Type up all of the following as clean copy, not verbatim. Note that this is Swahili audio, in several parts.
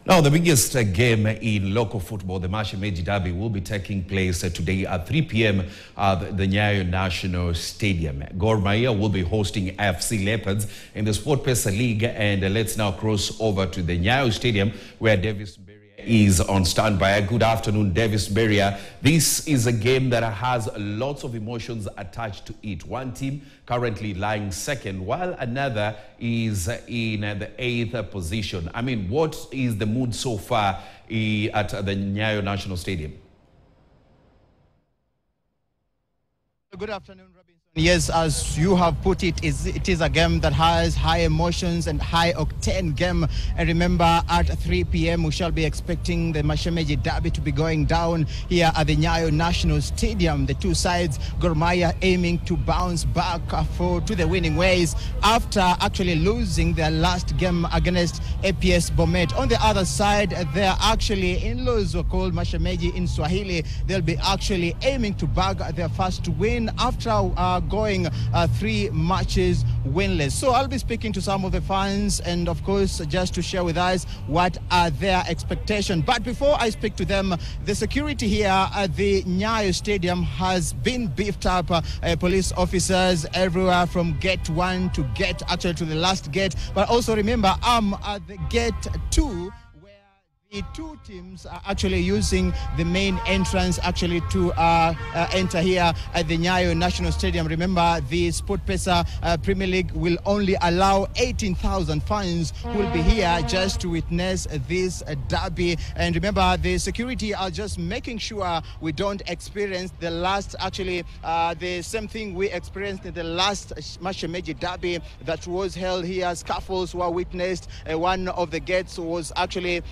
Now, the biggest game in local football, the Mashemeji Derby, will be taking place today at 3 p.m. at the Nyayo National Stadium. Gor Mahia will be hosting FC Leopards in the SportPesa League. And let's now cross over to the Nyayo Stadium, where Davis Beria is on standby. Good afternoon, Davis Beria. This is a game that has lots of emotions attached to it. One team currently lying second, while another is in the 8th position. I mean, what is the mood so far at the Nyayo National Stadium? Good afternoon, Robinson. Yes, as you have put it, it is a game that has high emotions and high octane game. And remember, at 3 p.m. we shall be expecting the Mashemeji Derby to be going down here at the Nyayo National Stadium. The two sides, Gor Mahia aiming to bounce back to the winning ways after actually losing their last game against APS Bomet. On the other side, they're actually in-laws were called Mashemeji in Swahili. They'll be actually aiming to bag their first win after going 3 matches winless. So I'll be speaking to some of the fans and of course just to share with us what are their expectations. But before I speak to them, the security here at the Nyayo Stadium has been beefed up. Police officers everywhere from gate 1 to to the last gate. But also remember, I'm at the gate 2. The two teams are actually using the main entrance actually to enter here at the Nyayo National Stadium. Remember, the SportPesa Premier League will only allow 18,000 fans who will be here just to witness this derby. And remember, the security are just making sure we don't experience the last, the same thing we experienced in the last Mashemeji Derby that was held here. Scuffles were witnessed. One of the gates was actually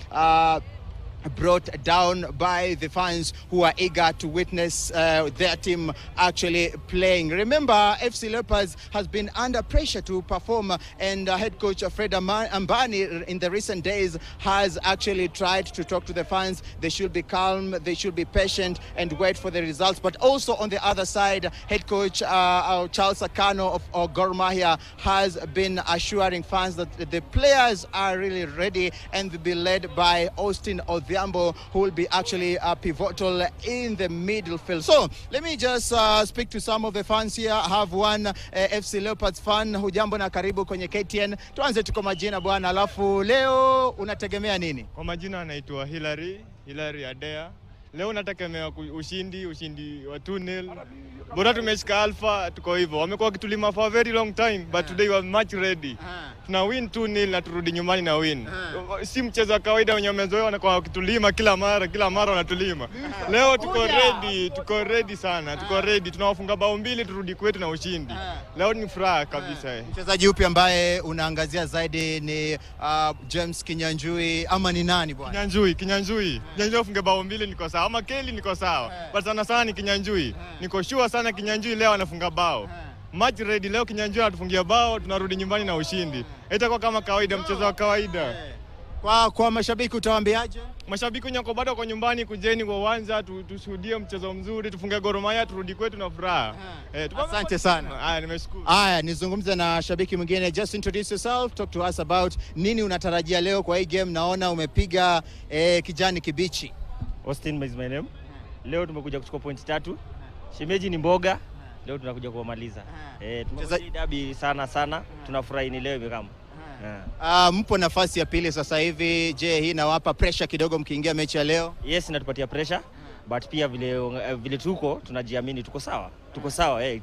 brought down by the fans who are eager to witness their team actually playing. Remember, FC Leopards has been under pressure to perform, and head coach Fred Ambani in the recent days has actually tried to talk to the fans. They should be calm, they should be patient and wait for the results. But also on the other side, head coach Charles Akano of Gor Mahia has been assuring fans that the players are really ready and will be led by Austin Odhiambo, who will be actually pivotal in the middle field. So let me just speak to some of the fans here. I have one FC Leopards fan. Hujambo na karibu kwenye KTN. Tuanze tuko majina bwana, alafu leo unategemea nini? Kwa majina anaitwa Hilary Adea. Leo nategemea ushindi wa 2-0. Bora tumeshika Alpha, tuko hivyo. Wamekuwa wakitulima for a very long time, but today we are much ready. Tuna win 2-0 na turudi nyumbani na win. Si mchezo wa kawaida wenye wamezoea wanakuwa wakitulima kila mara wanatulima. Leo tuko ready sana. Tuko ready. Tunawafunga bao 2 turudi kwetu na ushindi. Leo ni furaha kabisa. Mchezaji upi ambaye unaangazia zaidi ni James Kinyanjui ama ni nani bwana? Kinyanjui afunge bao 2 niko sawa. Ama Kelly niko sawa. But sana ni Kinyanjui. Niko sure sana Kinyanjui leo anafunga bao. Match ready leo, Kinyanjui atufungia bao, tunarudi nyumbani na ushindi. Itakuwa kama kawaida, mchezo wa kawaida. Kwa mashabiki utawaambiaje? Mashabiki nyako bado kwa nyumbani, kujeni kwa uwanja, tushuhudie mchezo mzuri, tufunge Gor Mahia, turudi kwetu na furaha. Asante sana. Haya, nimeshukuru. Haya, nizungumze na shabiki mwingine. Just introduce yourself, talk to us about nini unatarajia leo kwa hii game. Naona umepiga kijani kibichi. Austin is my name. Leo tumekuja kuchukua point 3. Shemeji ni mboga. Leo tunakuja kuwamaliza. Tumecheza derby sana. Tunafurahi ni leo imekama. Mpo nafasi ya pili sasa hivi. Je, hii inawapa pressure kidogo mkiingia mechi ya leo? Yes, inatupatia pressure. But pia vile tunajiamini tuko sawa.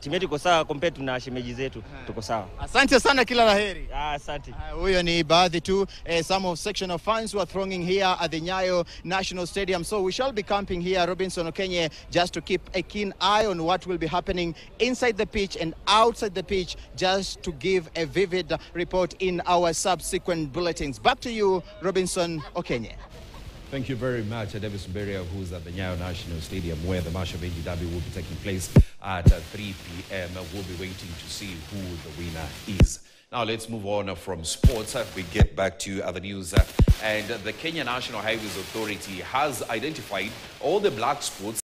Timu yetu iko sawa compared na shemeji zetu. Tuko sawa. Asante sana, kila laheri. Asante. Huyo ni baadhi tu some of section of fans who are thronging here at the Nyayo National Stadium. So we shall be camping here, Robinson Okenye, just to keep a keen eye on what will be happening inside the pitch and outside the pitch, just to give a vivid report in our subsequent bulletins. Back to you, Robinson Okenye. Thank you very much, Davis Beria, who's at the Nyayo National Stadium, where the Mashemeji Derby will be taking place at 3 p.m. We'll be waiting to see who the winner is. Now let's move on from sports. We get back to other news. And the Kenya National Highways Authority has identified all the black spots